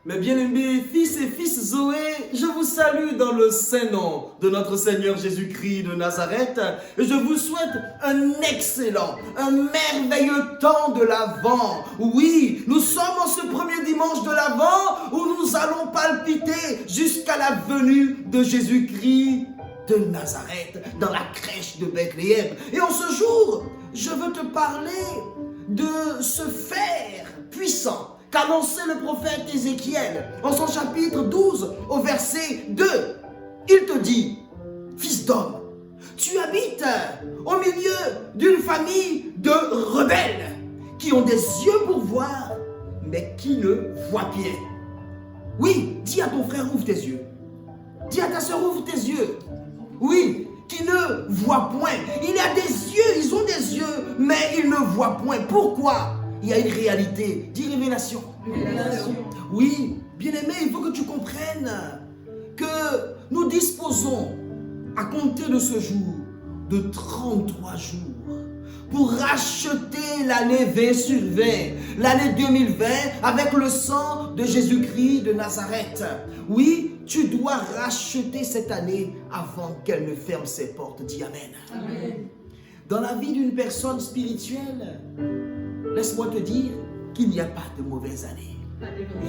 Mes bien-aimés fils et fils Zoé, je vous salue dans le saint nom de notre Seigneur Jésus-Christ de Nazareth et je vous souhaite un excellent, un merveilleux temps de l'Avent. Oui, nous sommes en ce premier dimanche de l'Avent où nous allons palpiter jusqu'à la venue de Jésus-Christ de Nazareth dans la crèche de Bethléem. Et en ce jour, je veux te parler de ce fer puissant qu'annonçait le prophète Ézéchiel en son chapitre 12 au verset 2. Il te dit, fils d'homme, tu habites au milieu d'une famille de rebelles qui ont des yeux pour voir, mais qui ne voient bien. Oui, dis à ton frère, ouvre tes yeux. Dis à ta soeur, ouvre tes yeux. Oui, qui ne voient point. Il y a des yeux, ils ont des yeux, mais ils ne voient point. Pourquoi? Il y a une réalité. Dis révélation. Révélation. Oui, bien-aimé, il faut que tu comprennes que nous disposons, à compter de ce jour, de 33 jours pour racheter l'année 20 sur 20, l'année 2020, avec le sang de Jésus-Christ de Nazareth. Oui, tu dois racheter cette année avant qu'elle ne ferme ses portes. Dis Amen. Amen. Dans la vie d'une personne spirituelle, laisse-moi te dire qu'il n'y a pas de mauvaises années.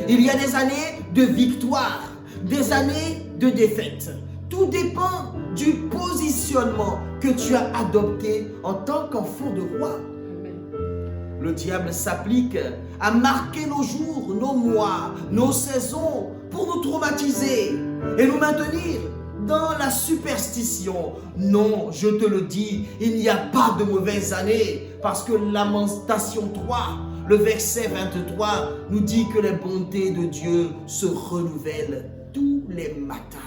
Il y a des années de victoire, des années de défaite. Tout dépend du positionnement que tu as adopté en tant qu'enfant de roi. Le diable s'applique à marquer nos jours, nos mois, nos saisons pour nous traumatiser et nous maintenir dans la superstition. Non, je te le dis, il n'y a pas de mauvaises années parce que Lamentation 3, le verset 23 nous dit que les bontés de Dieu se renouvellent tous les matins.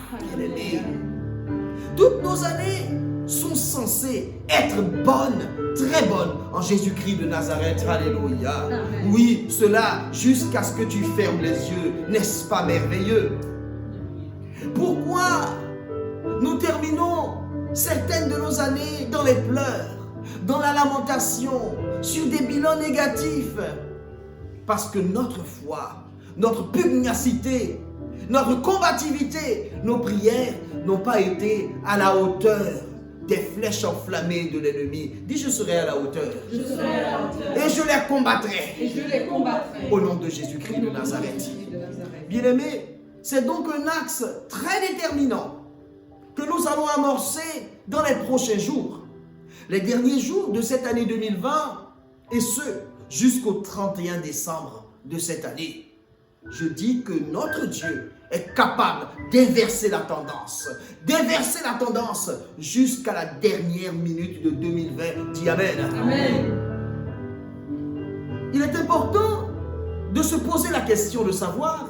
Toutes nos années sont censées être bonnes, très bonnes en Jésus-Christ de Nazareth. Alléluia. Amen. Oui, cela jusqu'à ce que tu fermes les yeux. N'est-ce pas merveilleux? Pourquoi nous terminons certaines de nos années dans les pleurs, dans la lamentation, sur des bilans négatifs? Parce que notre foi, notre pugnacité, notre combativité, nos prières n'ont pas été à la hauteur des flèches enflammées de l'ennemi. Dis, je serai à la hauteur. Je serai à la hauteur. Et je les combattrai. Et je les combattrai. Au nom de Jésus-Christ de Nazareth. Bien-aimés, c'est donc un axe très déterminant que nous allons amorcer dans les prochains jours. Les derniers jours de cette année 2020 et ce, jusqu'au 31 décembre de cette année. Je dis que notre Dieu est capable d'inverser la tendance jusqu'à la dernière minute de 2020. Dis Amen. Amen. Il est important de se poser la question de savoir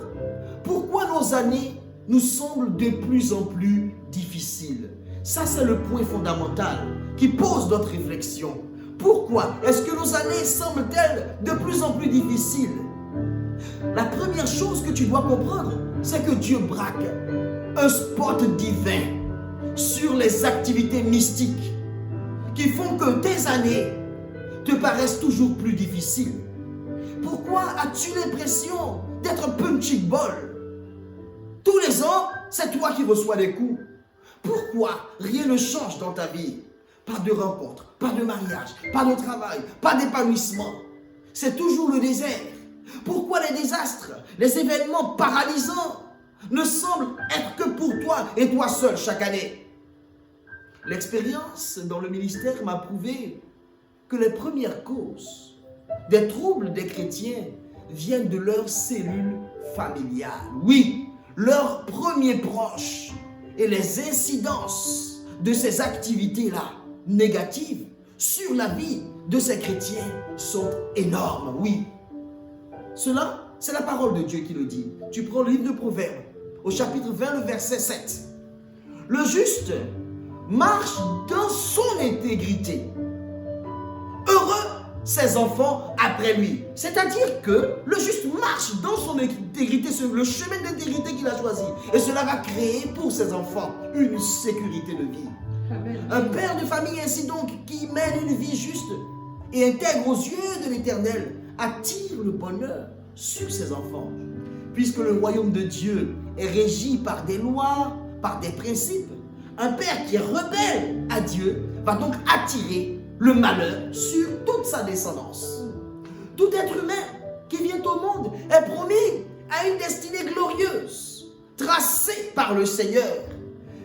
pourquoi nos années nous semblent de plus en plus difficiles. Ça, c'est le point fondamental qui pose notre réflexion. Pourquoi est-ce que nos années semblent-elles de plus en plus difficiles? La première chose que tu dois comprendre, c'est que Dieu braque un spot divin sur les activités mystiques qui font que tes années te paraissent toujours plus difficiles. Pourquoi as-tu l'impression d'être punching ball? Tous les ans, c'est toi qui reçois des coups. Pourquoi rien ne change dans ta vie? Pas de rencontre, pas de mariage, pas de travail, pas d'épanouissement. C'est toujours le désert. Pourquoi les désastres, les événements paralysants ne semblent être que pour toi et toi seul chaque année? L'expérience dans le ministère m'a prouvé que les premières causes des troubles des chrétiens viennent de leurs cellules familiales. Oui, leurs premiers proches et les incidences de ces activités-là négatives sur la vie de ces chrétiens sont énormes. Oui. Cela, c'est la parole de Dieu qui le dit. Tu prends le livre de Proverbes, au chapitre 20, le verset 7. Le juste marche dans son intégrité. Heureux ses enfants après lui. C'est-à-dire que le juste marche dans son intégrité, sur le chemin d'intégrité qu'il a choisi. Et cela va créer pour ses enfants une sécurité de vie. Amen. Un père de famille ainsi donc qui mène une vie juste et intègre aux yeux de l'Éternel attire le bonheur sur ses enfants. puisque le royaume de Dieu est régi par des lois, par des principes, un père qui est rebelle à Dieu va donc attirer le malheur sur toute sa descendance. Tout être humain qui vient au monde est promis à une destinée glorieuse, tracée par le Seigneur.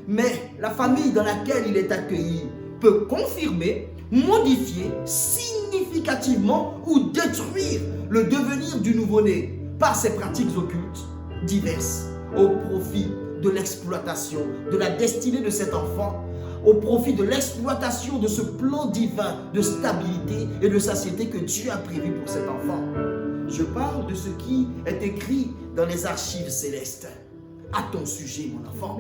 Mais la famille dans laquelle il est accueilli peut confirmer, modifier significativement ou détruire le devenir du nouveau-né par ses pratiques occultes diverses au profit de l'exploitation de la destinée de cet enfant, au profit de l'exploitation de ce plan divin de stabilité et de satiété que Dieu a prévu pour cet enfant. Je parle de ce qui est écrit dans les archives célestes à ton sujet, mon enfant.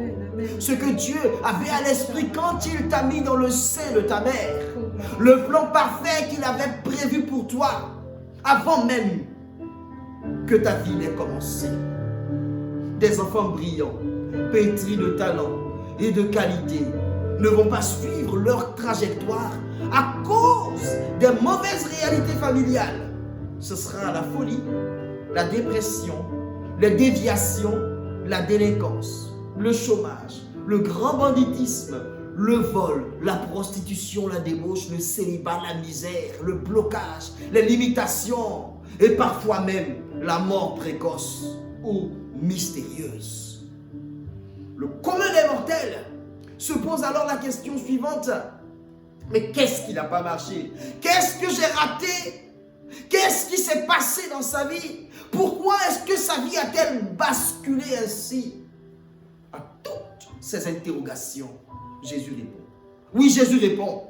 Ce que Dieu avait à l'esprit quand il t'a mis dans le sein de ta mère. Le plan parfait qu'il avait prévu pour toi avant même que ta vie n'ait commencé. Des enfants brillants, pétris de talent et de qualité, ne vont pas suivre leur trajectoire à cause des mauvaises réalités familiales. Ce sera la folie, la dépression, les déviations, la délinquance, le chômage, le grand banditisme, le vol, la prostitution, la débauche, le célibat, la misère, le blocage, les limitations et parfois même la mort précoce ou mystérieuse. Le commun des mortels se pose alors la question suivante. Mais qu'est-ce qui n'a pas marché? Qu'est-ce que j'ai raté? Qu'est-ce qui s'est passé dans sa vie? Pourquoi est-ce que sa vie a-t-elle basculé ainsi? À toutes ces interrogations, Jésus répond. Oui, Jésus répond.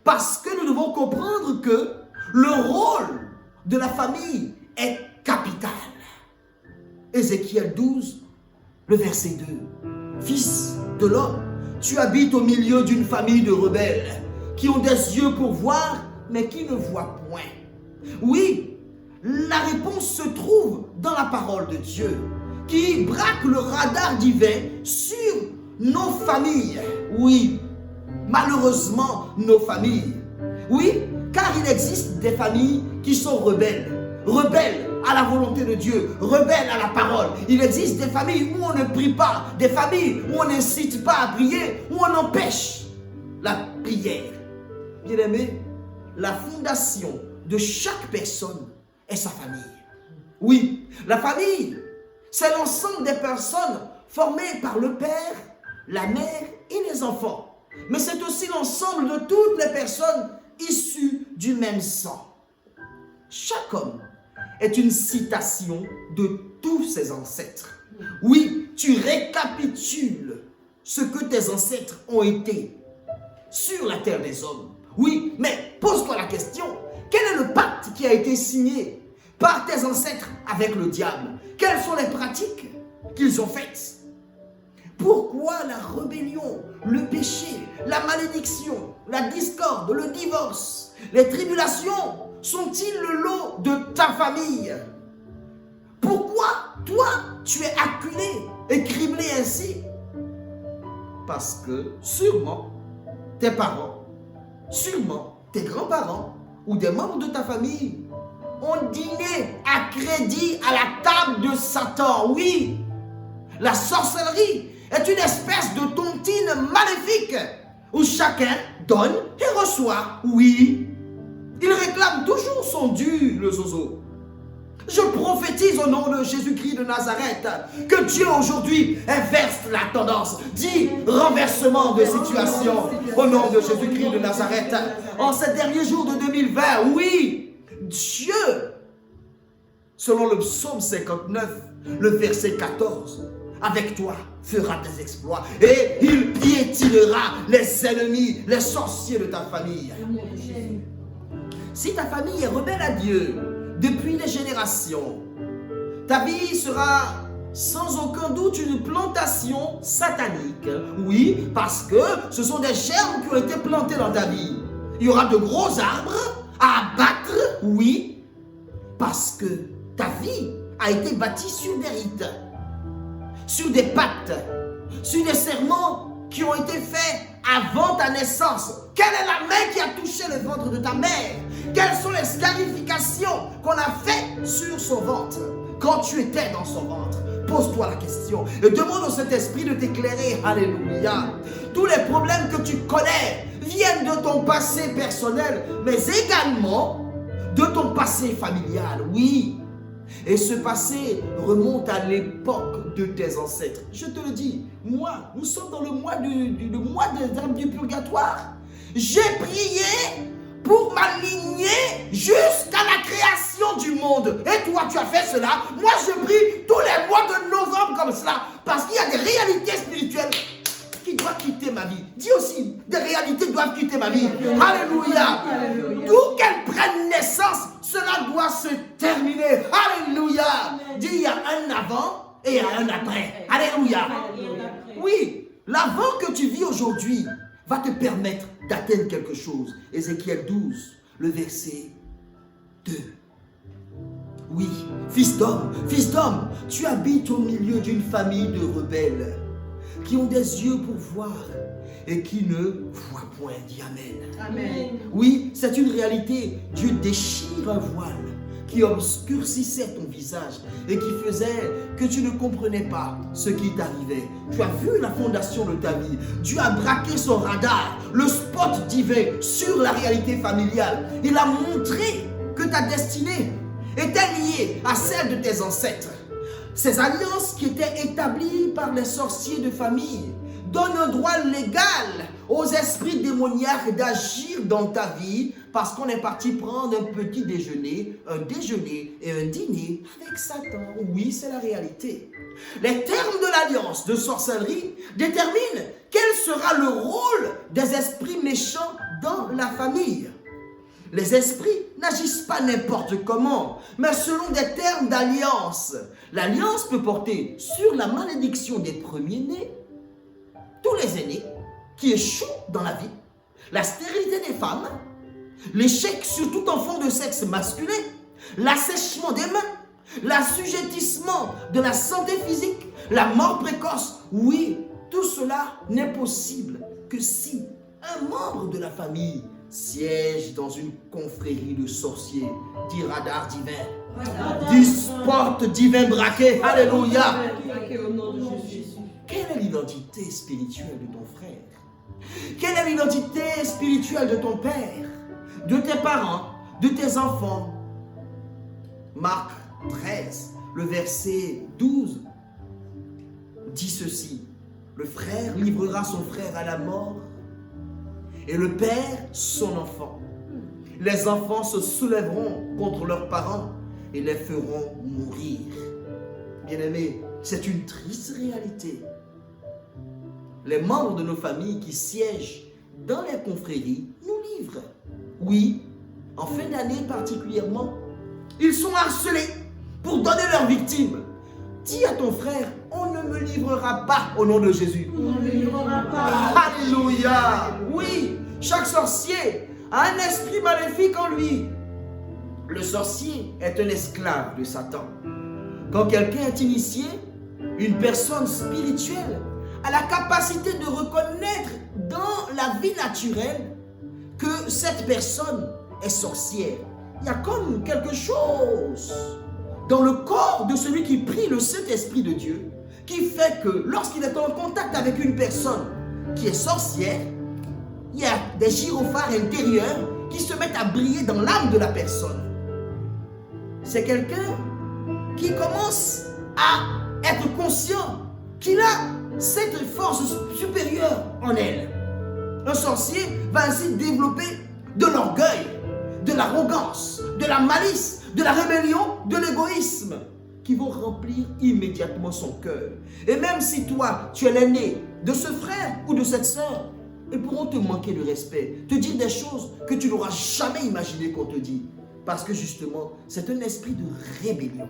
Parce que nous devons comprendre que le rôle de la famille est capital. Ézéchiel 12, le verset 2. Fils de l'homme, tu habites au milieu d'une famille de rebelles qui ont des yeux pour voir, mais qui ne voient point. Oui, la réponse se trouve dans la parole de Dieu, qui braque le radar divin sur nos familles. Oui, malheureusement, nos familles. Oui, car il existe des familles qui sont rebelles. Rebelles à la volonté de Dieu, rebelles à la parole. Il existe des familles où on ne prie pas, des familles où on n'incite pas à prier, où on empêche la prière. Bien-aimés, la fondation de chaque personne est sa famille. Oui, la famille, c'est l'ensemble des personnes formées par le père, la mère et les enfants. Mais c'est aussi l'ensemble de toutes les personnes issues du même sang. Chaque homme est une citation de tous ses ancêtres. Oui, tu récapitules ce que tes ancêtres ont été sur la terre des hommes. Oui, mais pose-toi la question, quel est le pacte qui a été signé par tes ancêtres avec le diable? Quelles sont les pratiques qu'ils ont faites? Pourquoi la rébellion, le péché, la malédiction, la discorde, le divorce, les tribulations sont-ils le lot de ta famille? Pourquoi toi, tu es acculé et criblé ainsi? Parce que sûrement tes parents, sûrement tes grands-parents ou des membres de ta famille ont dîné à crédit à la table de Satan. Oui, la sorcellerie est une espèce de tontine maléfique où chacun donne et reçoit. Oui, il réclame toujours son dû, le zozo. Je prophétise au nom de Jésus-Christ de Nazareth que Dieu aujourd'hui inverse la tendance. Dis renversement de situation au nom de Jésus-Christ de Nazareth. En ces derniers jours de 2020, oui, Dieu, selon le psaume 59, le verset 14, avec toi fera des exploits et il piétinera les ennemis, les sorciers de ta famille. Si ta famille est rebelle à Dieu depuis des générations, ta vie sera sans aucun doute une plantation satanique. Oui, parce que ce sont des germes qui ont été plantés dans ta vie. Il y aura de gros arbres à abattre, oui, parce que ta vie a été bâtie sur des rites, sur des pactes, sur des serments qui ont été faits avant ta naissance. Quelle est la main qui a touché le ventre de ta mère? Quelles sont les scarifications qu'on a faites sur son ventre? quand tu étais dans son ventre. Pose-toi la question et demande au Saint-Esprit de t'éclairer. Alléluia. Tous les problèmes que tu connais viennent de ton passé personnel, mais également de ton passé familial. Oui. Et ce passé remonte à l'époque de tes ancêtres. Je te le dis, moi, nous sommes dans le mois des âmes du purgatoire. J'ai prié pour m'aligner jusqu'à la création du monde. Et toi, tu as fait cela. Moi, je prie tous les mois de novembre comme cela. Parce qu'il y a des réalités spirituelles qui doivent quitter ma vie. Dis aussi, des réalités doivent quitter ma vie. Alléluia. D'où qu'elles prennent naissance, cela doit se terminer. Alléluia. Dis, il y a un avant et il y a un après. Alléluia. Oui, l'avant que tu vis aujourd'hui va te permettre d'atteindre quelque chose. Ézéchiel 12, le verset 2. Oui, fils d'homme, tu habites au milieu d'une famille de rebelles qui ont des yeux pour voir et qui ne voient point. Dis Amen. Amen. Oui, c'est une réalité. Dieu déchire un voile qui obscurcissait ton visage et qui faisait que tu ne comprenais pas ce qui t'arrivait. Tu as vu la fondation de ta vie. Dieu a braqué son radar, le spot divin sur la réalité familiale. Il a montré que ta destinée était liée à celle de tes ancêtres. Ces alliances qui étaient établies par les sorciers de famille donnent un droit légal aux esprits démoniaques d'agir dans ta vie parce qu'on est parti prendre un petit déjeuner, un déjeuner et un dîner avec Satan. Oui, c'est la réalité. Les termes de l'alliance de sorcellerie déterminent quel sera le rôle des esprits méchants dans la famille. Les esprits n'agissent pas n'importe comment, mais selon des termes d'alliance. L'alliance peut porter sur la malédiction des premiers-nés, tous les aînés qui échouent dans la vie, la stérilité des femmes, l'échec sur tout enfant de sexe masculin, l'assèchement des mains, l'assujettissement de la santé physique, la mort précoce. Oui, tout cela n'est possible que si un membre de la famille siège dans une confrérie de sorciers, dit radar divin, dit sport divin braqué. Alléluia. Quelle est l'identité spirituelle de ton frère? Quelle est l'identité spirituelle de ton père, de tes parents, de tes enfants? Marc 13, le verset 12 dit ceci: le frère livrera son frère à la mort et le père son enfant. Les enfants se soulèveront contre leurs parents et les feront mourir. Bien-aimés, c'est une triste réalité. Les membres de nos familles qui siègent dans les confréries nous livrent. Oui, en fin d'année particulièrement, ils sont harcelés pour donner leurs victimes. Dis à ton frère, on ne me livrera pas au nom de Jésus. On ne me livrera pas. Alléluia. Oui, chaque sorcier a un esprit maléfique en lui. Le sorcier est un esclave de Satan. Quand quelqu'un est initié, une personne spirituelle a la capacité de reconnaître dans la vie naturelle que cette personne est sorcière. Il y a comme quelque chose dans le corps de celui qui prie le Saint-Esprit de Dieu qui fait que lorsqu'il est en contact avec une personne qui est sorcière, il y a des gyrophares intérieurs qui se mettent à briller dans l'âme de la personne. C'est quelqu'un qui commence à être conscient qu'il a cette force supérieure en elle. Un sorcier va ainsi développer de l'orgueil, de l'arrogance, de la malice, de la rébellion, de l'égoïsme qui vont remplir immédiatement son cœur. Et même si toi, tu es l'aîné de ce frère ou de cette sœur, ils pourront te manquer de respect, te dire des choses que tu n'auras jamais imaginé qu'on te dit. Parce que justement, c'est un esprit de rébellion.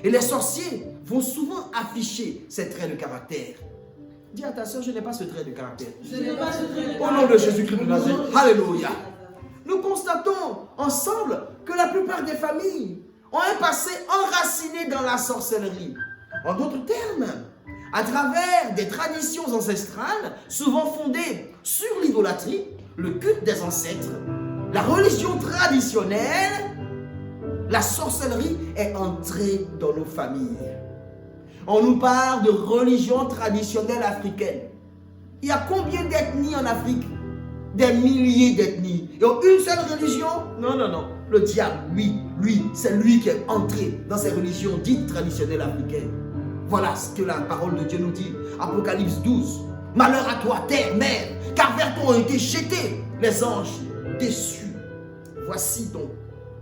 Et les sorciers vont souvent afficher ces traits de caractère. Dis à ta soeur, je n'ai pas ce trait de caractère. Je n'ai pas ce trait de caractère. Au nom de Jésus-Christ de Nazareth. Alléluia. Nous constatons ensemble que la plupart des familles ont un passé enraciné dans la sorcellerie. En d'autres termes, à travers des traditions ancestrales, souvent fondées sur l'idolâtrie, le culte des ancêtres, la religion traditionnelle, la sorcellerie est entrée dans nos familles. On nous parle de religion traditionnelle africaine. Il y a combien d'ethnies en Afrique? Des milliers d'ethnies. Et une seule religion? Non, non, non. Le diable, lui, c'est lui qui est entré dans ces religions dites traditionnelles africaines. Voilà ce que la parole de Dieu nous dit. Apocalypse 12. Malheur à toi, terre, mer, car vers toi ont été jetés les anges déçus. Voici donc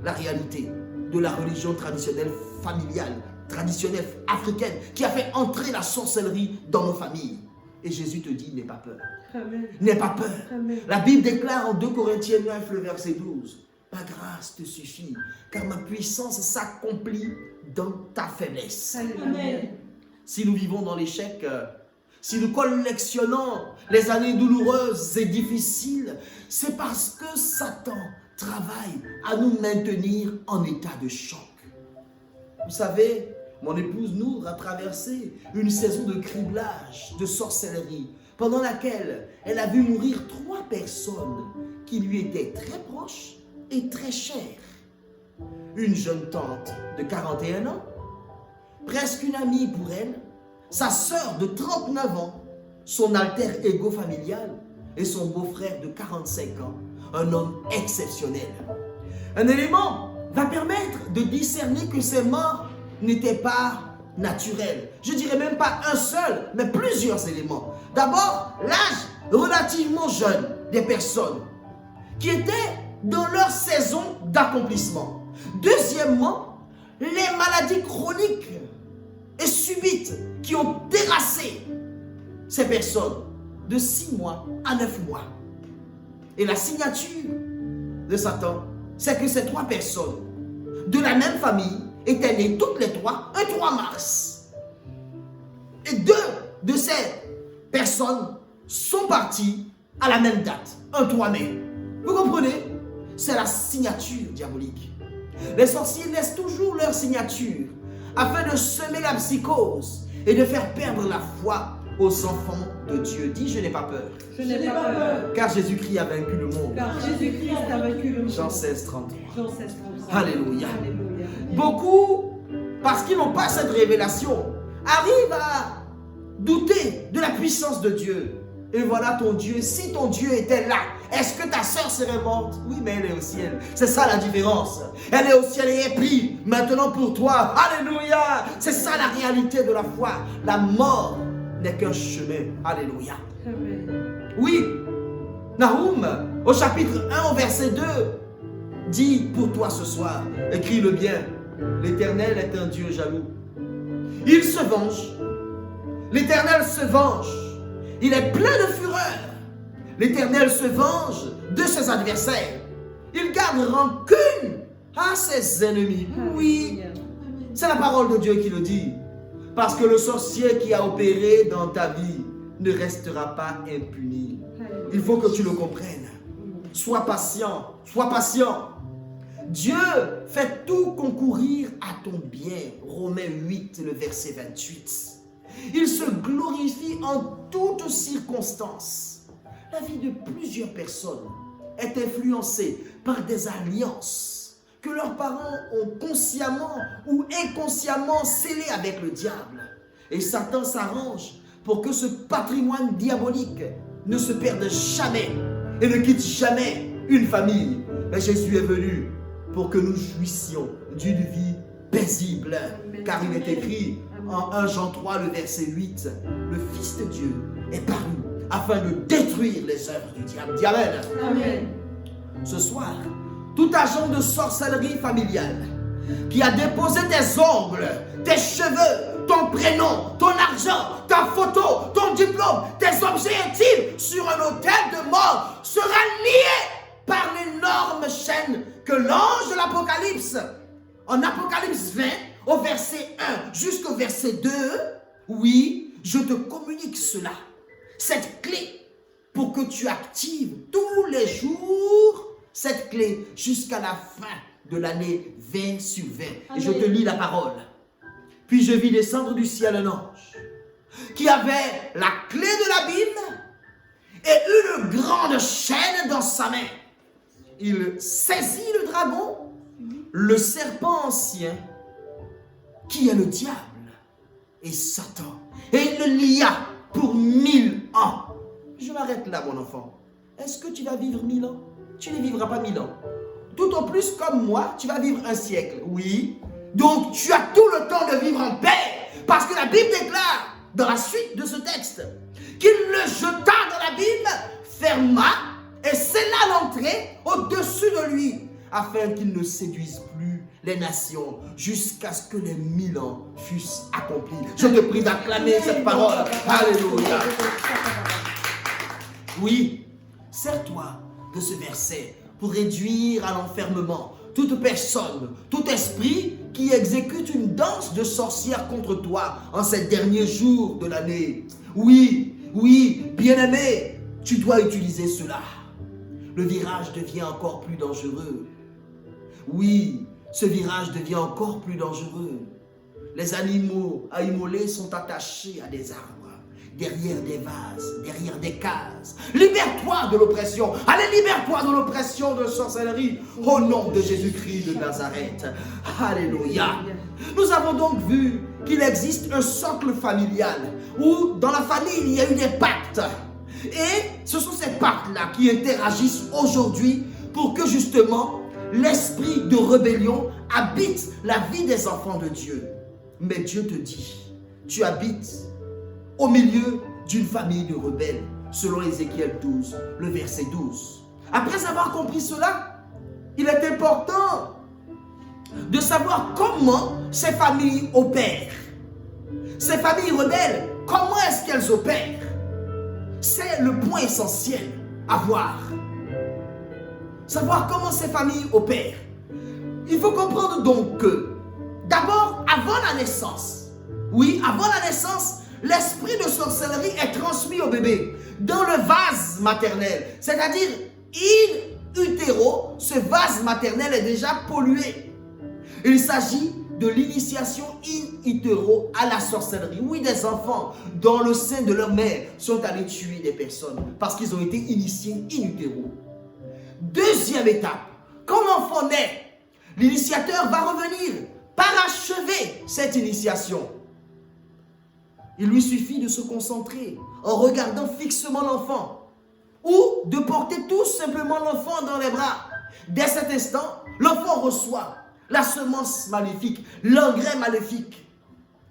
la réalité de la religion traditionnelle familiale, traditionnelle africaine, qui a fait entrer la sorcellerie dans nos familles. Et Jésus te dit, n'aie pas peur. Amen. N'aie pas peur. Amen. La Bible déclare en 2 Corinthiens 9, le verset 12, ma grâce te suffit, car ma puissance s'accomplit dans ta faiblesse. Amen. Si nous vivons dans l'échec, si nous collectionnons les années douloureuses et difficiles, c'est parce que Satan travaille à nous maintenir en état de choc. Vous savez, mon épouse Nour a traversé une saison de criblage, de sorcellerie, pendant laquelle elle a vu mourir 3 personnes qui lui étaient très proches et très chères. Une jeune tante de 41 ans, presque une amie pour elle, sa sœur de 39 ans, son alter ego familial et son beau-frère de 45 ans, un homme exceptionnel. Un élément va permettre de discerner que ces morts n'étaient pas naturelles. Je dirais même pas un seul, mais plusieurs éléments. D'abord, l'âge relativement jeune des personnes qui étaient dans leur saison d'accomplissement. Deuxièmement, les maladies chroniques et subites qui ont terrassé ces personnes de 6 mois à 9 mois. Et la signature de Satan, c'est que ces 3 personnes de la même famille étaient nées toutes les 3 un 3 mars. Et 2 de ces personnes sont parties à la même date, un 3 mai. Vous comprenez? C'est la signature diabolique. Les sorciers laissent toujours leur signature afin de semer la psychose et de faire perdre la foi aux enfants de Dieu. Dis, je n'ai pas peur. Je n'ai pas peur. Car Jésus-Christ a vaincu le monde. Car Jésus-Christ a vaincu le monde. Jean 16, 33. Jean 16, 33. Alléluia. Alléluia. Beaucoup, parce qu'ils n'ont pas cette révélation, arrivent à douter de la puissance de Dieu. Et voilà ton Dieu. Si ton Dieu était là, est-ce que ta soeur serait morte? Oui, mais elle est au ciel. C'est ça la différence. Elle est au ciel et est prise maintenant pour toi. Alléluia. C'est ça la réalité de la foi. La mort n'est qu'un chemin. Alléluia. Amen. Oui, Nahum, au chapitre 1, au verset 2, dit pour toi ce soir, écris-le bien, l'Éternel est un Dieu jaloux. Il se venge. L'Éternel se venge. Il est plein de fureur. L'Éternel se venge de ses adversaires. Il garde rancune à ses ennemis. Oui, c'est la parole de Dieu qui le dit. Parce que le sorcier qui a opéré dans ta vie ne restera pas impuni. Il faut que tu le comprennes. Sois patient, sois patient. Dieu fait tout concourir à ton bien. Romains 8, le verset 28. Il se glorifie en toutes circonstances. La vie de plusieurs personnes est influencée par des alliances que leurs parents ont consciemment ou inconsciemment scellées avec le diable. Et Satan s'arrange pour que ce patrimoine diabolique ne se perde jamais et ne quitte jamais une famille. Mais Jésus est venu pour que nous jouissions d'une vie paisible. Car il est écrit en 1 Jean 3, le verset 8, le Fils de Dieu est paru afin de détruire les œuvres du diable. Dis Amen. Amen. Ce soir, tout agent de sorcellerie familiale qui a déposé tes ongles, tes cheveux, ton prénom, ton argent, ta photo, ton diplôme, tes objets intimes sur un autel de mort sera lié par l'énorme chaîne que l'ange de l'Apocalypse, en Apocalypse 20, au verset 1 jusqu'au verset 2, oui, je te communique cela, cette clé, pour que tu actives tous les jours cette clé jusqu'à la fin de l'année 20 sur 20. Et je te lis la parole. Puis je vis descendre du ciel un ange qui avait la clé de l'abîme et une grande chaîne dans sa main. Il saisit le dragon, le serpent ancien, qui est le diable et Satan. Et il le lia pour 1000 ans. Je m'arrête là, mon enfant. Est-ce que tu vas vivre 1000 ans? Tu ne vivras pas 1000 ans. Tout au plus, comme moi, tu vas vivre un siècle. Oui. Donc, tu as tout le temps de vivre en paix. Parce que la Bible déclare, dans la suite de ce texte, qu'il le jeta dans l'abîme, ferma et scella l'entrée au-dessus de lui, afin qu'il ne séduise plus les nations jusqu'à ce que les 1000 ans fussent accomplis. Je te prie d'acclamer cette parole. Alléluia. Oui, sers-toi de ce verset pour réduire à l'enfermement toute personne, tout esprit qui exécute une danse de sorcière contre toi en ces derniers jours de l'année. Oui, bien-aimé, tu dois utiliser cela. Le virage devient encore plus dangereux. Oui, ce virage devient encore plus dangereux. Les animaux à immoler sont attachés à des arbres, derrière des vases, derrière des cases. Libère-toi de l'oppression. Allez, libère-toi de l'oppression de sorcellerie au nom de Jésus-Christ de Nazareth. Alléluia. Nous avons donc vu qu'il existe un socle familial où dans la famille il y a eu des pactes. Et ce sont ces pactes-là qui interagissent aujourd'hui pour que justement l'esprit de rébellion habite la vie des enfants de Dieu. Mais Dieu te dit, tu habites au milieu d'une famille de rebelles, selon Ézéchiel 12, le verset 12. Après avoir compris cela, il est important de savoir comment ces familles opèrent. Ces familles rebelles, comment est-ce qu'elles opèrent? C'est le point essentiel à voir. Savoir comment ces familles opèrent. Il faut comprendre donc que, d'abord, avant la naissance, l'esprit de sorcellerie est transmis au bébé dans le vase maternel. C'est-à-dire, in utero, ce vase maternel est déjà pollué. Il s'agit de l'initiation in utero à la sorcellerie. Oui, des enfants dans le sein de leur mère sont allés tuer des personnes parce qu'ils ont été initiés in utero. Deuxième étape, quand l'enfant naît, l'initiateur va revenir parachever cette initiation. Il lui suffit de se concentrer en regardant fixement l'enfant ou de porter tout simplement l'enfant dans les bras. Dès cet instant, l'enfant reçoit la semence maléfique, l'engrais maléfique.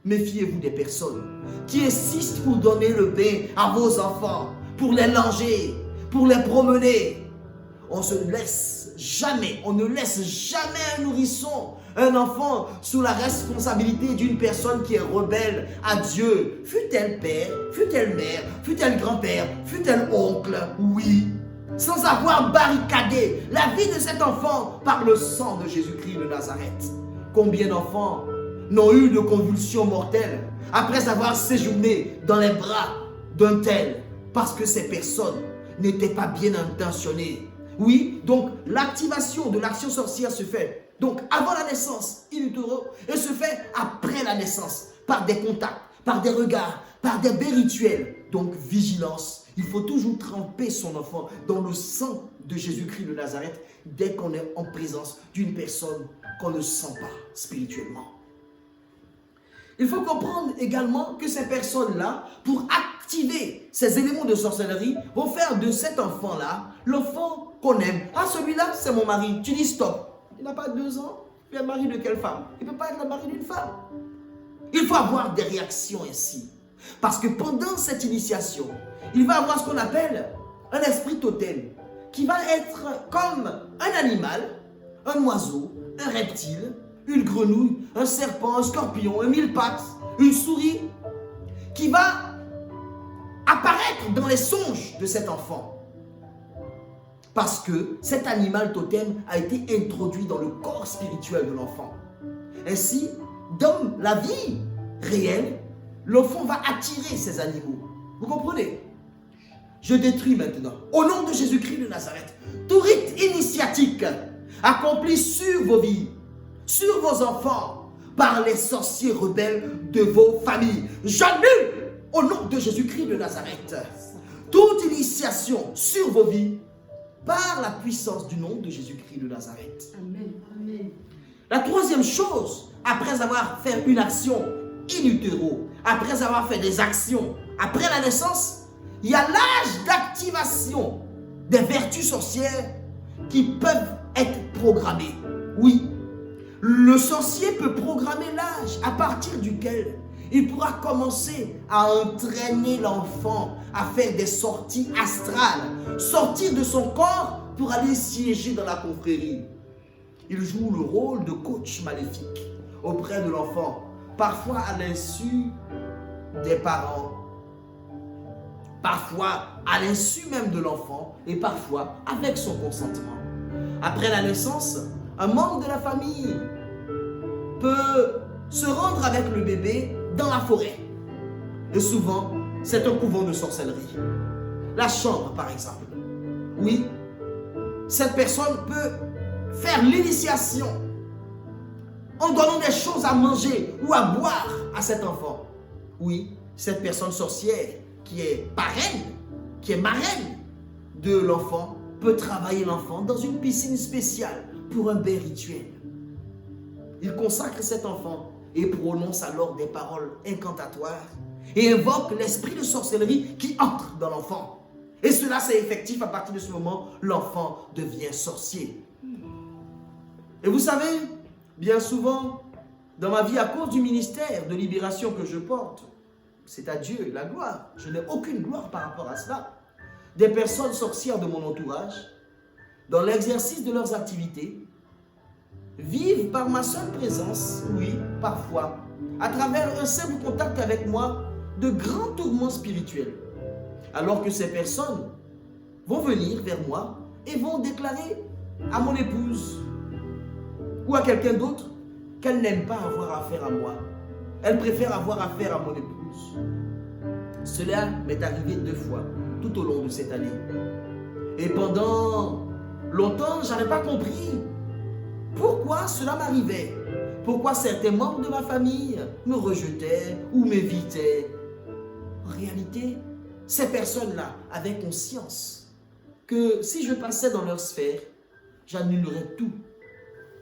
Méfiez-vous des personnes qui insistent pour donner le bain à vos enfants, pour les langer, pour les promener. On ne laisse jamais un nourrisson, un enfant sous la responsabilité d'une personne qui est rebelle à Dieu. Fût-elle père, fût-elle mère, fût-elle grand-père, fût-elle oncle, oui. Sans avoir barricadé la vie de cet enfant par le sang de Jésus-Christ de Nazareth. Combien d'enfants n'ont eu de convulsions mortelles après avoir séjourné dans les bras d'un tel parce que ces personnes n'étaient pas bien intentionnées. Oui, donc l'activation de l'action sorcière se fait donc avant la naissance, in utero, et se fait après la naissance, par des contacts, par des regards, par des baies rituels. Donc vigilance, il faut toujours tremper son enfant dans le sang de Jésus-Christ de Nazareth dès qu'on est en présence d'une personne qu'on ne sent pas spirituellement. Il faut comprendre également que ces personnes-là, pour activer ces éléments de sorcellerie, vont faire de cet enfant-là l'enfant qu'on aime. Ah, celui-là, c'est mon mari. Tu dis stop. Il n'a pas 2 ans. Il est le mari de quelle femme? Il ne peut pas être le mari d'une femme. Il faut avoir des réactions ainsi. Parce que pendant cette initiation, il va avoir ce qu'on appelle un esprit totem qui va être comme un animal, un oiseau, un reptile, une grenouille, un serpent, un scorpion, un mille-pattes, une souris qui va apparaître dans les songes de cet enfant. Parce que cet animal totem a été introduit dans le corps spirituel de l'enfant. Ainsi, dans la vie réelle, l'enfant va attirer ces animaux. Vous comprenez? Je détruis maintenant, au nom de Jésus-Christ de Nazareth, tout rite initiatique accompli sur vos vies, sur vos enfants, par les sorciers rebelles de vos familles. J'annule, au nom de Jésus-Christ de Nazareth, toute initiation sur vos vies, par la puissance du nom de Jésus-Christ de Nazareth. Amen. Amen. La troisième chose, après avoir fait une action in utero, après avoir fait des actions après la naissance, il y a l'âge d'activation des vertus sorcières qui peuvent être programmées. Oui, le sorcier peut programmer l'âge à partir duquel il pourra commencer à entraîner l'enfant à faire des sorties astrales, sortir de son corps pour aller siéger dans la confrérie. Il joue le rôle de coach maléfique auprès de l'enfant, parfois à l'insu des parents, parfois à l'insu même de l'enfant et parfois avec son consentement. Après la naissance, un membre de la famille peut se rendre avec le bébé dans la forêt. Et souvent, c'est un couvent de sorcellerie. La chambre, par exemple. Oui, cette personne peut faire l'initiation en donnant des choses à manger ou à boire à cet enfant. Oui, cette personne sorcière qui est parraine, qui est marraine de l'enfant, peut travailler l'enfant dans une piscine spéciale pour un bain rituel. Il consacre cet enfant et prononce alors des paroles incantatoires et invoque l'esprit de sorcellerie qui entre dans l'enfant. Et cela, c'est effectif à partir de ce moment, l'enfant devient sorcier. Et vous savez, bien souvent, dans ma vie, à cause du ministère de libération que je porte, c'est à Dieu la gloire. Je n'ai aucune gloire par rapport à cela. Des personnes sorcières de mon entourage, dans l'exercice de leurs activités, vivent par ma seule présence, oui, parfois, à travers un simple contact avec moi, de grands tourments spirituels. Alors que ces personnes vont venir vers moi et vont déclarer à mon épouse ou à quelqu'un d'autre qu'elle n'aime pas avoir affaire à moi. Elle préfère avoir affaire à mon épouse. Cela m'est arrivé 2 fois tout au long de cette année. Et pendant longtemps, je n'avais pas compris pourquoi cela m'arrivait. Pourquoi certains membres de ma famille me rejetaient ou m'évitaient. En réalité, ces personnes-là avaient conscience que si je passais dans leur sphère, j'annulerais tout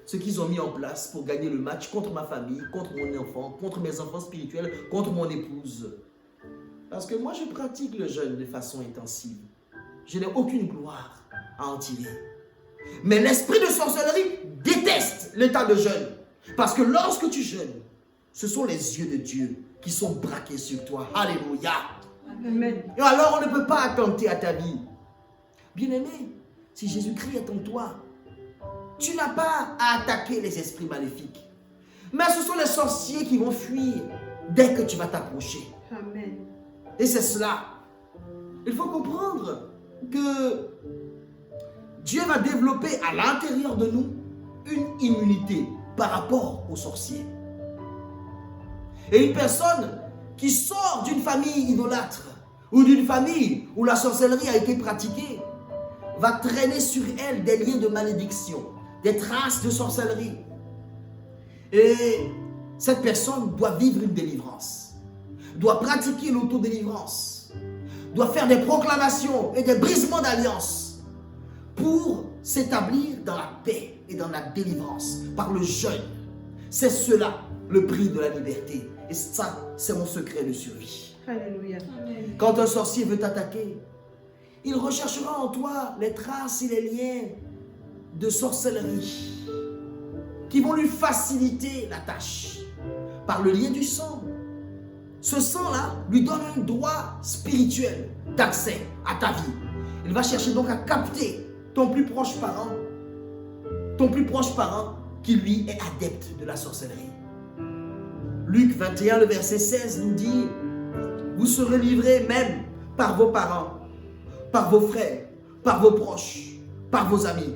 ce qu'ils ont mis en place pour gagner le match contre ma famille, contre mon enfant, contre mes enfants spirituels, contre mon épouse. Parce que moi, je pratique le jeûne de façon intensive. Je n'ai aucune gloire à en tirer. Mais l'esprit de sorcellerie déteste l'état de jeûne. Parce que lorsque tu jeûnes, ce sont les yeux de Dieu qui sont braqués sur toi. Alléluia. Amen. Et alors, on ne peut pas attenter à ta vie. Bien-aimé, si Jésus-Christ est en toi, tu n'as pas à attaquer les esprits maléfiques. Mais ce sont les sorciers qui vont fuir dès que tu vas t'approcher. Amen. Et c'est cela. Il faut comprendre que Dieu va développer à l'intérieur de nous une immunité par rapport aux sorciers. Et une personne qui sort d'une famille idolâtre ou d'une famille où la sorcellerie a été pratiquée va traîner sur elle des liens de malédiction, des traces de sorcellerie. Et cette personne doit vivre une délivrance, doit pratiquer l'autodélivrance, doit faire des proclamations et des brisements d'alliance pour s'établir dans la paix et dans la délivrance par le jeûne. C'est cela le prix de la liberté. Et ça, c'est mon secret de survie. Alléluia. Quand un sorcier veut t'attaquer, il recherchera en toi les traces et les liens de sorcellerie qui vont lui faciliter la tâche par le lien du sang. Ce sang-là lui donne un droit spirituel d'accès à ta vie. Il va chercher donc à capter ton plus proche parent qui lui est adepte de la sorcellerie. Luc 21, le verset 16 nous dit: vous serez livrés même par vos parents, par vos frères, par vos proches, par vos amis.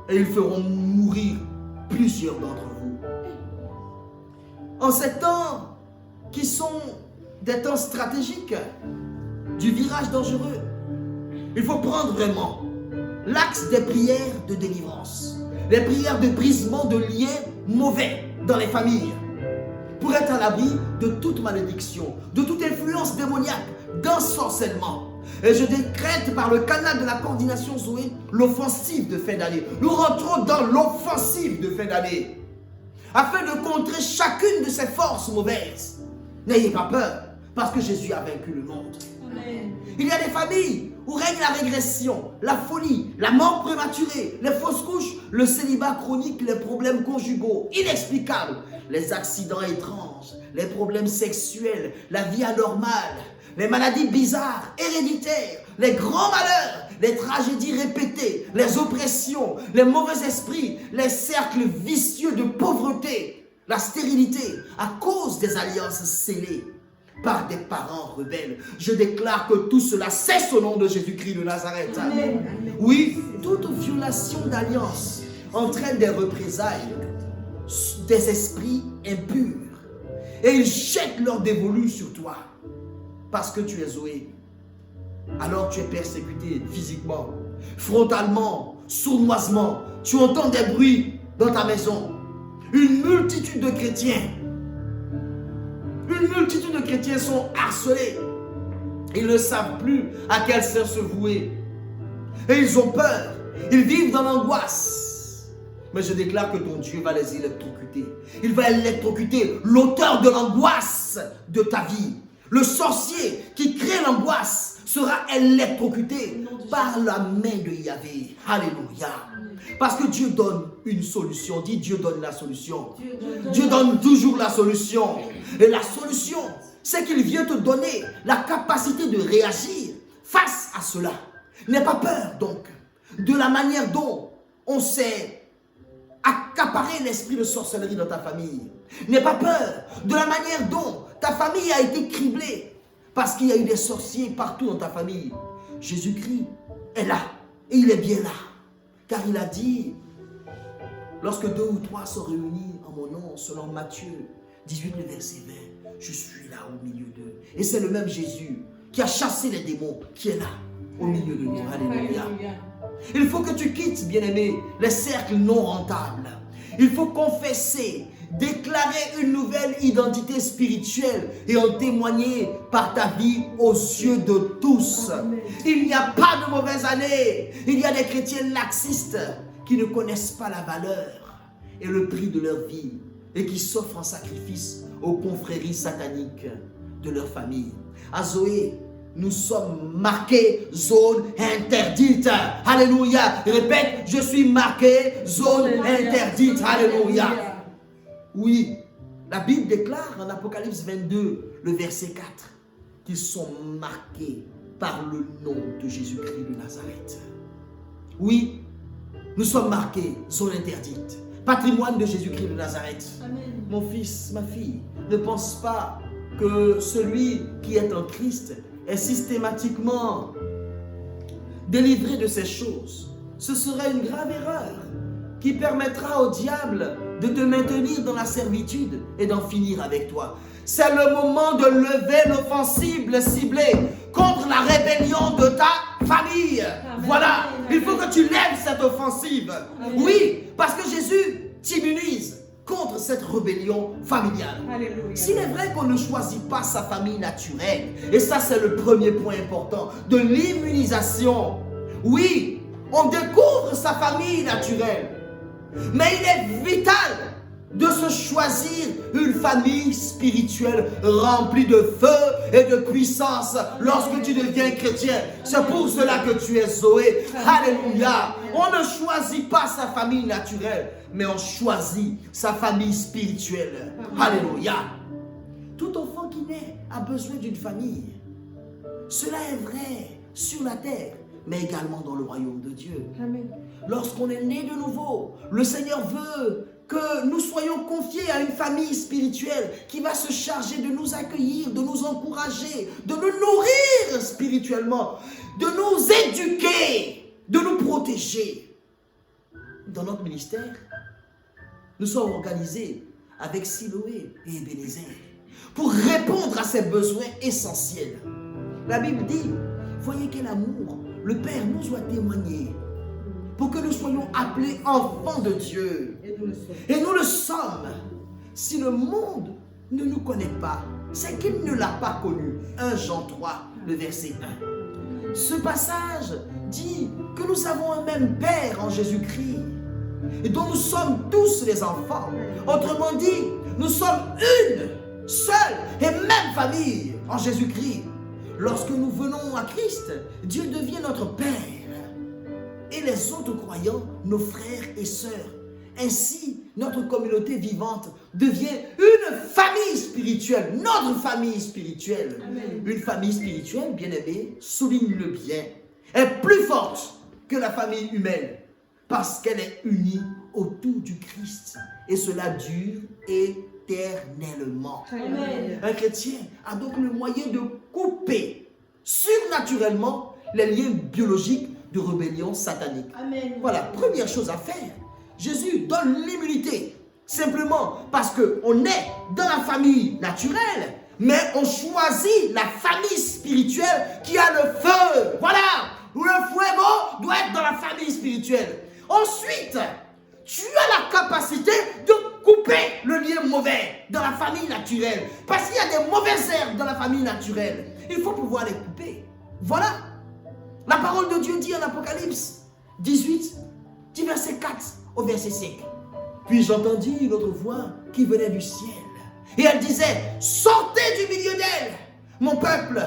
Et ils feront mourir plusieurs d'entre vous. En ces temps qui sont des temps stratégiques, du virage dangereux, il faut prendre vraiment l'axe des prières de délivrance, les prières de brisement de liens mauvais dans les familles, pour être à l'abri de toute malédiction, de toute influence démoniaque, d'ensorcellement. Et je décrète par le canal de la coordination Zoé l'offensive de fin d'année. Nous rentrons dans l'offensive de fin d'année. afin de contrer chacune de ces forces mauvaises. N'ayez pas peur, parce que Jésus a vaincu le monde. Amen. Il y a des familles où règne la régression, la folie, la mort prématurée, les fausses couches, le célibat chronique, les problèmes conjugaux inexplicables, les accidents étranges, les problèmes sexuels, la vie anormale, les maladies bizarres, héréditaires, les grands malheurs, les tragédies répétées, les oppressions, les mauvais esprits, les cercles vicieux de pauvreté, la stérilité à cause des alliances scellées par des parents rebelles. Je déclare que tout cela cesse au nom de Jésus-Christ de Nazareth. Amen. Oui, toute violation d'alliance entraîne des représailles des esprits impurs. Et ils jettent leur dévolu sur toi. Parce que tu es Zoé. Alors tu es persécuté physiquement, frontalement, sournoisement. Tu entends des bruits dans ta maison. Une multitude de chrétiens sont harcelés. Ils ne savent plus à quel sens se vouer. Et ils ont peur. Ils vivent dans l'angoisse. Mais je déclare que ton Dieu va les électrocuter. Il va électrocuter l'auteur de l'angoisse de ta vie. Le sorcier qui crée l'angoisse sera électrocuté par la main de Yahvé. Alléluia. Parce que Dieu donne une solution. Dis, Dieu donne la solution. Dieu donne toujours la solution. Et la solution, c'est qu'il vient te donner la capacité de réagir face à cela. N'aie pas peur donc de la manière dont on s'est accaparé l'esprit de sorcellerie dans ta famille. N'aie pas peur de la manière dont ta famille a été criblée parce qu'il y a eu des sorciers partout dans ta famille. Jésus-Christ est là et il est bien là. Car il a dit, lorsque 2 ou 3 sont réunis en mon nom, selon Matthieu 18, le verset 20, je suis là au milieu d'eux. Et c'est le même Jésus qui a chassé les démons, qui est là au milieu de nous. Alléluia. Il faut que tu quittes, bien-aimé, les cercles non rentables. Il faut confesser, déclarer une nouvelle identité spirituelle et en témoigner par ta vie aux yeux de tous. Il n'y a pas de mauvaises années. Il y a des chrétiens laxistes qui ne connaissent pas la valeur et le prix de leur vie et qui s'offrent en sacrifice aux confréries sataniques de leur famille. À Zoé, nous sommes marqués zone interdite. Alléluia. Répète, je suis marqué zone interdite. Alléluia. Oui, la Bible déclare en Apocalypse 22, le verset 4, qu'ils sont marqués par le nom de Jésus-Christ de Nazareth. Oui, nous sommes marqués zone interdite, patrimoine de Jésus-Christ de Nazareth. Amen. Mon fils, ma fille, ne pense pas que celui qui est en Christ est systématiquement délivré de ces choses. Ce serait une grave erreur qui permettra au diable de te maintenir dans la servitude et d'en finir avec toi. C'est le moment de lever l'offensive ciblée contre la rébellion de ta famille. Amen. Voilà, Amen. il faut que tu lèves cette offensive. Amen. Oui, parce que Jésus t'immunise contre cette rébellion familiale. Alléluia. S'il est vrai qu'on ne choisit pas sa famille naturelle, et ça c'est le premier point important de l'immunisation, oui, on découvre sa famille naturelle, mais il est vital de se choisir une famille spirituelle remplie de feu et de puissance lorsque tu deviens chrétien. C'est pour cela que tu es Zoé. Alléluia. On ne choisit pas sa famille naturelle, mais on choisit sa famille spirituelle. Alléluia. Tout enfant qui naît a besoin d'une famille. Cela est vrai sur la terre, mais également dans le royaume de Dieu. Amen. Lorsqu'on est né de nouveau, le Seigneur veut que nous soyons confiés à une famille spirituelle qui va se charger de nous accueillir, de nous encourager, de nous nourrir spirituellement, de nous éduquer, de nous protéger. Dans notre ministère, nous sommes organisés avec Siloé et Ebenezer pour répondre à ces besoins essentiels. La Bible dit, voyez quel amour le Père nous a témoigné pour que nous soyons appelés enfants de Dieu. Et nous le sommes. Et nous le sommes. Si le monde ne nous connaît pas, c'est qu'il ne l'a pas connu. 1 Jean 3, le verset 1. Ce passage dit que nous avons un même Père en Jésus-Christ. et dont nous sommes tous les enfants. Autrement dit, nous sommes une seule et même famille en Jésus-Christ. Lorsque nous venons à Christ, Dieu devient notre Père et les autres croyants, nos frères et sœurs. Ainsi, notre communauté vivante devient une famille spirituelle, notre famille spirituelle. Amen. Une famille spirituelle, bien aimée, souligne-le bien, est plus forte que la famille humaine parce qu'elle est unie autour du Christ et cela dure éternellement. Amen. Un chrétien a donc le moyen de couper surnaturellement les liens biologiques de rébellion satanique. Amen. Voilà, première chose à faire. Jésus donne l'immunité simplement parce qu'on est dans la famille naturelle, mais on choisit la famille spirituelle qui a le feu. Voilà, le fuego doit être dans la famille spirituelle. Ensuite, tu as la capacité de couper le lien mauvais dans la famille naturelle. Parce qu'il y a des mauvaises herbes dans la famille naturelle. Il faut pouvoir les couper. Voilà. La parole de Dieu dit en Apocalypse 18, du verset 4 au verset 5. Puis j'entendis une autre voix qui venait du ciel. Et elle disait, sortez du milieu d'elle, mon peuple,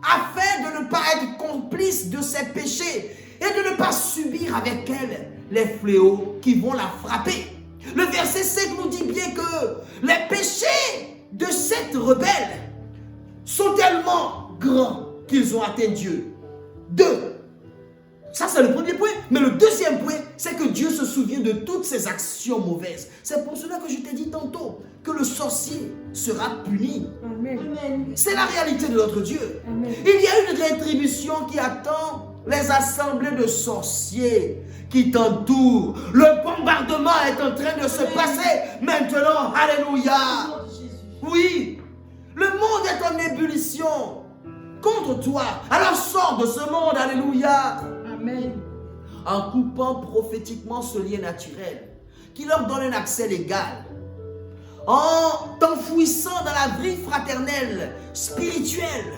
afin de ne pas être complice de ses péchés et de ne pas subir avec elle les fléaux qui vont la frapper. Le verset 5 nous dit bien que les péchés de cette rebelle sont tellement grands qu'ils ont atteint Dieu. 2. Ça, c'est le premier point. Mais le deuxième point, c'est que Dieu se souvient de toutes ses actions mauvaises. C'est pour cela que je t'ai dit tantôt que le sorcier sera puni. Amen. C'est la réalité de notre Dieu. Amen. Il y a une rétribution qui attend les assemblées de sorciers qui t'entourent. Le bombardement est en train de se passer maintenant. Alléluia. Oui, le monde est en ébullition contre toi. Alors sors de ce monde. Alléluia. Amen. En coupant prophétiquement ce lien naturel qui leur donne un accès légal, en t'enfouissant dans la vie fraternelle, spirituelle,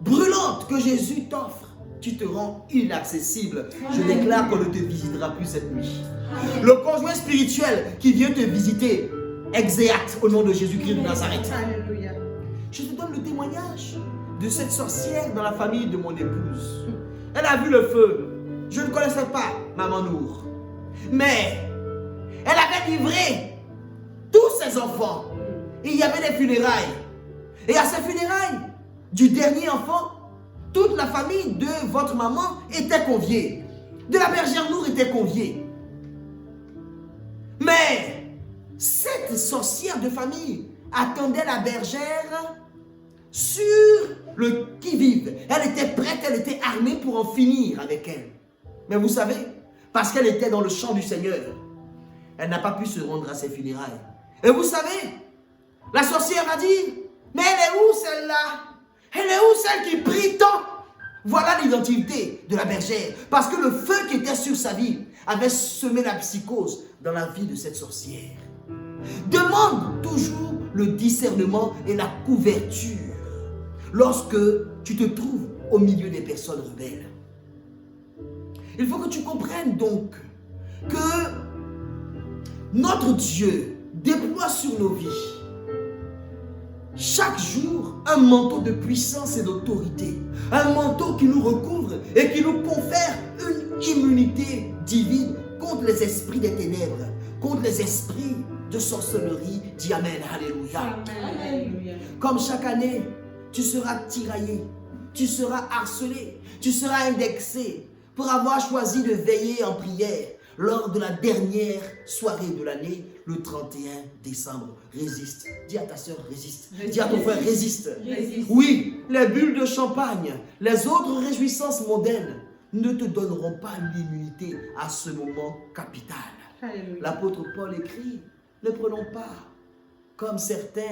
brûlante que Jésus t'offre, tu te rends inaccessible. Je Amen. déclare qu'on ne te visitera plus cette nuit. Amen. Le conjoint spirituel qui vient te visiter, exéate au nom de Jésus-Christ de Nazareth. Alléluia. Je te donne le témoignage de cette sorcière dans la famille de mon épouse. Elle a vu le feu. Je ne connaissais pas Maman Nour. Mais elle avait livré tous ses enfants. Et il y avait des funérailles. Et à ces funérailles du dernier enfant, toute la famille de votre maman était conviée. De la bergère Nour était conviée. Mais cette sorcière de famille attendait la bergère sur le qui-vive. Elle était prête, elle était armée pour en finir avec elle. Mais vous savez, parce qu'elle était dans le champ du Seigneur, elle n'a pas pu se rendre à ses funérailles. Et vous savez, la sorcière a dit, mais elle est où celle-là? Elle est où celle qui prie tant? Voilà l'identité de la bergère. Parce que le feu qui était sur sa vie avait semé la psychose dans la vie de cette sorcière. Demande toujours le discernement et la couverture lorsque tu te trouves au milieu des personnes rebelles. Il faut que tu comprennes donc que notre Dieu déploie sur nos vies chaque jour un manteau de puissance et d'autorité, un manteau qui nous recouvre et qui nous confère une immunité divine contre les esprits des ténèbres, contre les esprits de sorcellerie. Dis Amen, Alléluia. Alléluia. Comme chaque année, tu seras tiraillé, tu seras harcelé, tu seras indexé pour avoir choisi de veiller en prière lors de la dernière soirée de l'année, le 31 décembre. Résiste. Dis à ta soeur, résiste. Dis à ton frère, résiste. Résiste. Oui, les bulles de champagne, les autres réjouissances mondaines ne te donneront pas l'immunité à ce moment capital. Alléluia. L'apôtre Paul écrit, ne prenons pas, comme certains,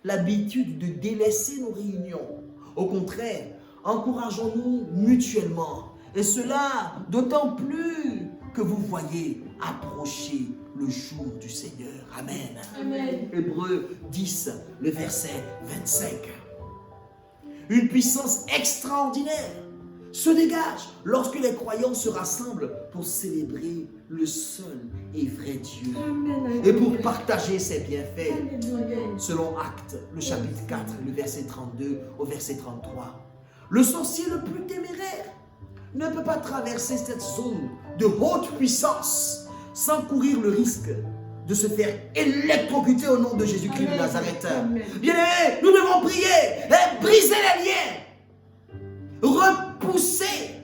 l'habitude de délaisser nos réunions. Au contraire, encourageons-nous mutuellement. Et cela d'autant plus que vous voyez approcher le jour du Seigneur. Amen. Amen. Hébreux 10, le verset 25. Une puissance extraordinaire se dégage lorsque les croyants se rassemblent pour célébrer le seul et vrai Dieu Amen. et pour partager ses bienfaits. Alléluia. Selon Actes, le chapitre 4, le verset 32 au verset 33. Le sorcier le plus téméraire ne peut pas traverser cette zone de haute puissance sans courir le risque de se faire électrocuter au nom de Jésus-Christ de Amen. Nazareth. Amen. Bien-aimés, nous devons prier et briser les liens, repousser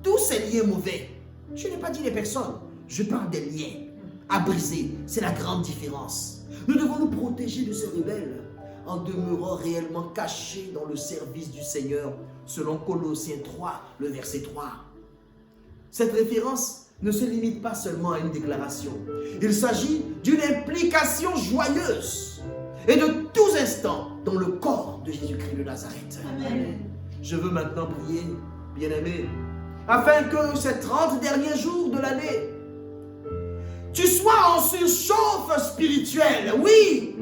tous ces liens mauvais. Je n'ai pas dit les personnes, je parle des liens à briser. C'est la grande différence. Nous devons nous protéger de ces rebelles en demeurant réellement cachés dans le service du Seigneur, selon Colossiens 3, le verset 3. Cette référence ne se limite pas seulement à une déclaration. Il s'agit d'une implication joyeuse et de tous instants dans le corps de Jésus-Christ de Nazareth. Amen. Je veux maintenant prier, bien-aimé, afin que ces 30 derniers jours de l'année, tu sois en surchauffe spirituelle, oui,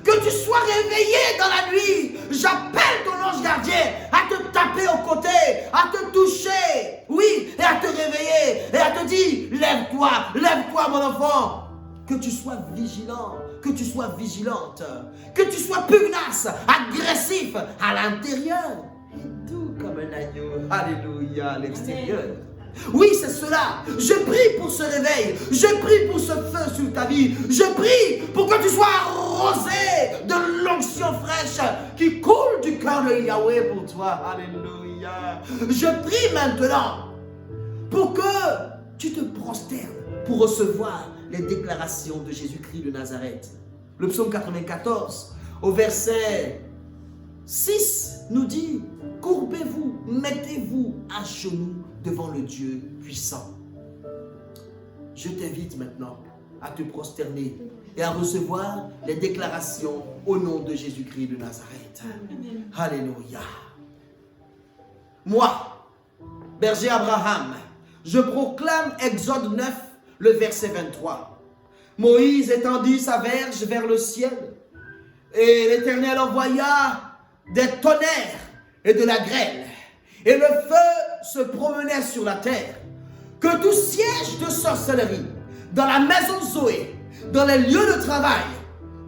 que tu sois réveillé dans la nuit. J'appelle ton ange gardien à te taper au côté, à te toucher, oui, et à te réveiller, et à te dire, lève-toi mon enfant. Que tu sois vigilant, que tu sois vigilante, que tu sois pugnace, agressif à l'intérieur, et doux comme un agneau, alléluia, à l'extérieur. Oui, c'est cela. Je prie pour ce réveil. Je prie pour ce feu sur ta vie. Je prie pour que tu sois arrosé de l'onction fraîche qui coule du cœur de Yahweh pour toi. Alléluia. Je prie maintenant pour que tu te prosternes pour recevoir les déclarations de Jésus-Christ de Nazareth. Le psaume 94, au verset 6, nous dit: courbez-vous, mettez-vous à genoux devant le Dieu puissant. Je t'invite maintenant à te prosterner et à recevoir les déclarations au nom de Jésus-Christ de Nazareth. Amen. Alléluia. Moi, berger Abraham, je proclame Exode 9, le verset 23. Moïse étendit sa verge vers le ciel, et l'Éternel envoya des tonnerres et de la grêle, et le feu se promenait sur la terre. Que tout siège de sorcellerie dans la maison Zoé, dans les lieux de travail,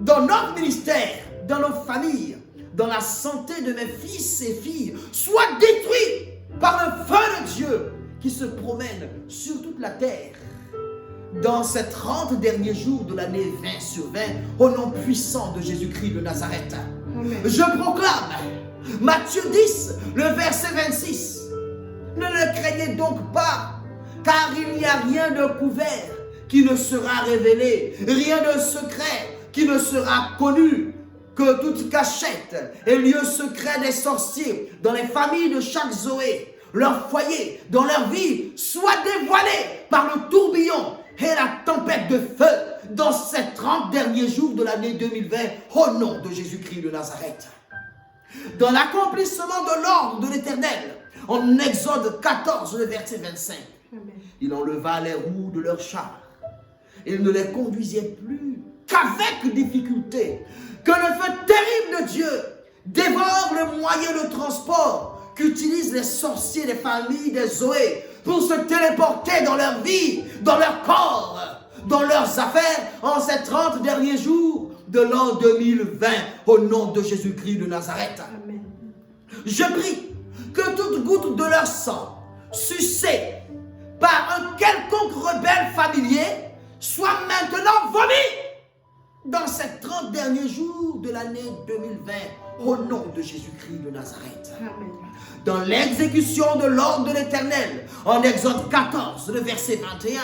dans notre ministère, dans nos familles, dans la santé de mes fils et filles, soit détruit par le feu de Dieu qui se promène sur toute la terre. Dans ces 30 derniers jours de l'année 20 sur 20, au nom puissant de Jésus-Christ de Nazareth, Amen. je proclame Matthieu 10, le verset 26. Ne le craignez donc pas, car il n'y a rien de couvert qui ne sera révélé, rien de secret qui ne sera connu, que toute cachette et lieu secret des sorciers dans les familles de chaque Zoé, leur foyer, dans leur vie, soit dévoilé par le tourbillon et la tempête de feu dans ces 30 derniers jours de l'année 2020, au nom de Jésus-Christ de Nazareth. Dans l'accomplissement de l'ordre de l'Éternel, en Exode 14, le verset 25, Amen. il enleva les roues de leurs chars. Il ne les conduisait plus qu'avec difficulté. Que le feu terrible de Dieu dévore le moyen de transport qu'utilisent les sorciers des familles des Zoé pour se téléporter dans leur vie, dans leur corps, dans leurs affaires en ces 30 derniers jours de l'an 2020 au nom de Jésus-Christ de Nazareth. Amen. Je prie que toute goutte de leur sang sucée par un quelconque rebelle familier soit maintenant vomi dans ces 30 derniers jours de l'année 2020 au nom de Jésus-Christ de Nazareth. Amen. Dans l'exécution de l'ordre de l'Éternel, en Exode 14, le verset 21,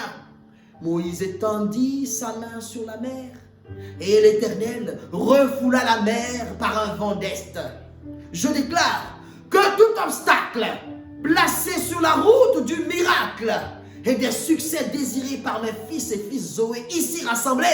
Moïse étendit sa main sur la mer, et l'Éternel refoula la mer par un vent d'est. Je déclare que tout obstacle placé sur la route du miracle et des succès désirés par mes fils et fils Zoé ici rassemblés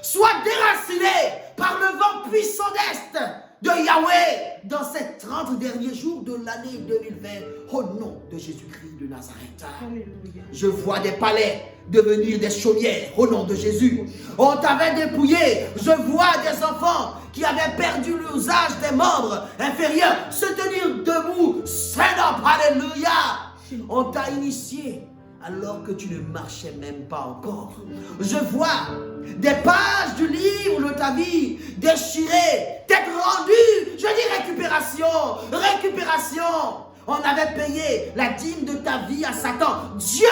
soit déraciné par le vent puissant d'est de Yahweh dans ces 30 derniers jours de l'année 2020 au nom de Jésus-Christ de Nazareth. Alléluia. Je vois des palais devenir des chaumières au nom de Jésus. On t'avait dépouillé. Je vois des enfants qui avaient perdu l'usage des membres inférieurs se tenir debout, sains up, alléluia. On t'a initié alors que tu ne marchais même pas encore. Je vois des pages du livre de ta vie déchirées, t'être rendu. Je dis récupération, récupération. On avait payé la dîme de ta vie à Satan. Dieu,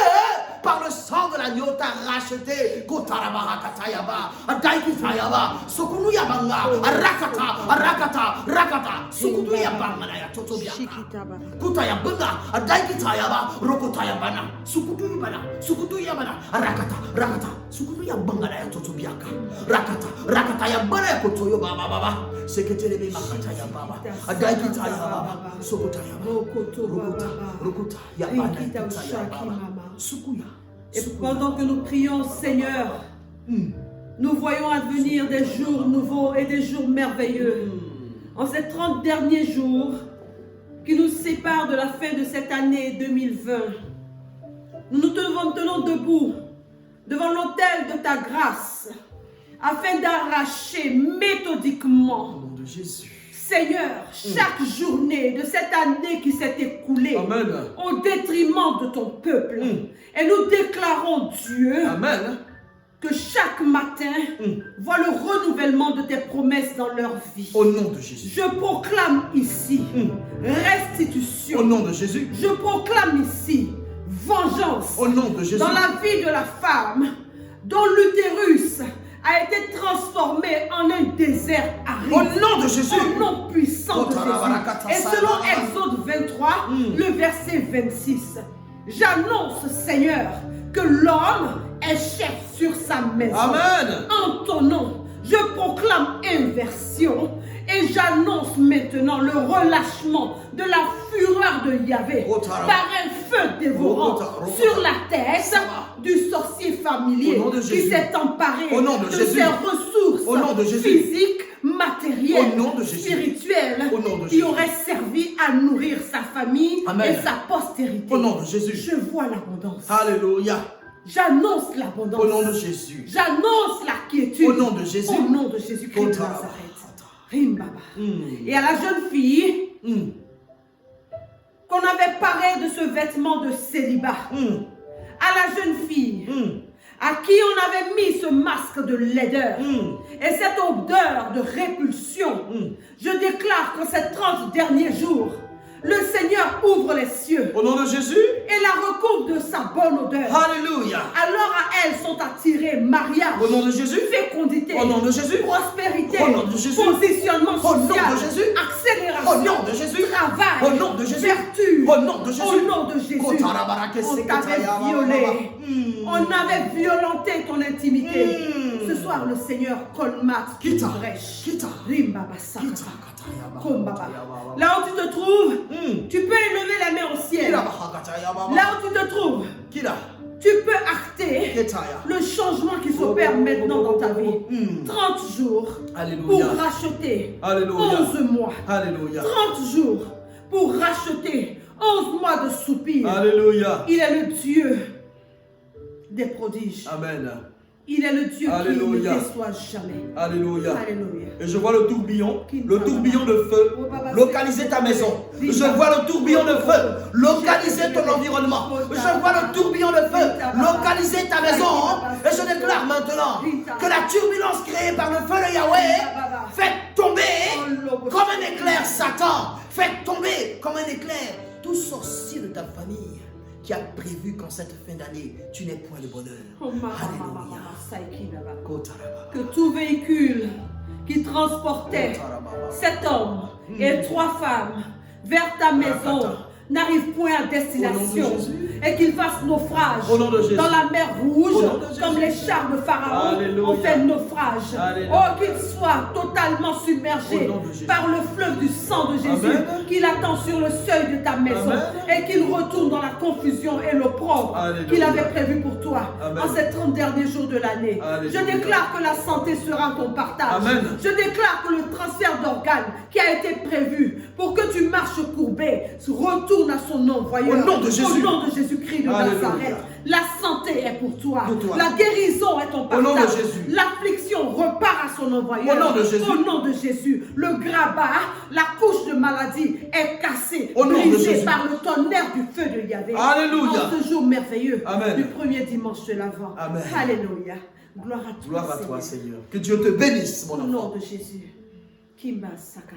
par le sang de l'agneau, t'a racheté. Et pendant que nous prions, Seigneur, nous voyons advenir des jours nouveaux et des jours merveilleux. En ces 30 derniers jours qui nous séparent de la fin de cette année 2020, nous nous tenons debout devant l'autel de ta grâce afin d'arracher méthodiquement, Au nom de Jésus. Seigneur, chaque journée de cette année qui s'est écoulée, Amen. au détriment de ton peuple. Et nous déclarons, Dieu, Amen. que chaque matin voit le renouvellement de tes promesses dans leur vie. Au nom de Jésus. Je proclame ici Au restitution. nom de Jésus. Je proclame ici vengeance Au nom de Jésus. dans la vie de la femme dont l'utérus a été transformé en un désert aride. Au nom de Jésus. Au nom puissant de Jésus. Et selon Exode 23, le verset 26, j'annonce, Seigneur, que l'homme est chef sur sa maison. Amen. En ton nom, je proclame inversion et j'annonce maintenant le relâchement de la fureur de Yahvé par un feu dévorant sur la tête du sorcier familier qui s'est emparé de ses ressources physiques, matérielles, spirituelles qui auraient servi à nourrir sa famille et sa postérité. Au nom de Jésus. Je vois l'abondance. Alléluia. J'annonce l'abondance. Au nom de Jésus. J'annonce la quiétude. Au nom de Jésus. Au nom de Jésus-Christ de Nazareth. Rimbaba. Et à la jeune fille qu'on avait parée de ce vêtement de célibat, à la jeune fille à qui on avait mis ce masque de laideur et cette odeur de répulsion, je déclare qu'en ces 30 derniers jours, le Seigneur ouvre les cieux Au nom de Jésus. et la recouvre de sa bonne odeur. Alléluia. Alors à elle sont attirés mariage, Au nom de Jésus. fécondité, Au nom de Jésus. prospérité, Au nom de Jésus. positionnement Au nom social, de Jésus. accélération, Au nom de Jésus. travail, Au nom de Jésus. vertu, Au nom de Jésus. au nom de Jésus. On t'avait violé, on avait violenté ton intimité. Ce soir, le Seigneur colmate toute Kita. brèche. Kita. Rimbaba Sakata. Kita. Kombaba. Là où tu te trouves, tu peux élever la main au ciel. Là où tu te trouves, tu peux acter le changement qui s'opère maintenant dans ta vie. 30 jours Alléluia. pour racheter Alléluia. 11 mois. Alléluia. 30 jours pour racheter 11 mois de soupir. Alléluia. Il est le Dieu des prodiges. Amen. Il est le Dieu Alléluia. qui ne déçoit jamais. Alléluia. Alléluia. Et je vois le tourbillon de feu, localiser ta maison. Je vois le tourbillon de feu, localiser ton environnement. Je vois le tourbillon de feu, localiser ta maison. Et je déclare maintenant que la turbulence créée par le feu de Yahweh fait tomber comme un éclair Satan. Fait tomber comme un éclair tout sorcier de ta famille qui a prévu qu'en cette fin d'année, tu n'aies point de bonheur. Alléluia. Que tout véhicule qui transportait 7 hommes et 3 femmes vers ta maison n'arrive point à destination et qu'il fasse naufrage dans la mer Rouge comme les chars de Pharaon ont fait naufrage. Oh, qu'il soit totalement submergé par le fleuve du sang de Jésus qu'il attend sur le seuil de ta maison et qu'il retourne dans la confusion et l'opprobre qu'il avait prévu pour toi en ces 30 derniers jours de l'année. Je déclare que la santé sera ton partage. Je déclare que le transfert d'organes qui a été prévu pour que tu marches courbé retourne à son envoyeur. Au nom de Jésus. Au nom de Jésus-Christ de Nazareth. La santé succès est pour toi. Pour toi. La guérison est ton Au nom de partage. Jésus. L'affliction repart à son envoyeur. Au nom de Jésus. Au nom de Jésus. Le grabat, la couche de maladie est cassée, Au nom de brisée Jésus. par le tonnerre du feu de Yahvé. Alléluia. En ce jour merveilleux Amen. du premier dimanche de l'Avent. Amen. Alléluia. Gloire à toi, Gloire à toi, Seigneur. Que Dieu te bénisse, mon Au enfant. nom de Jésus. Kimba Sakata.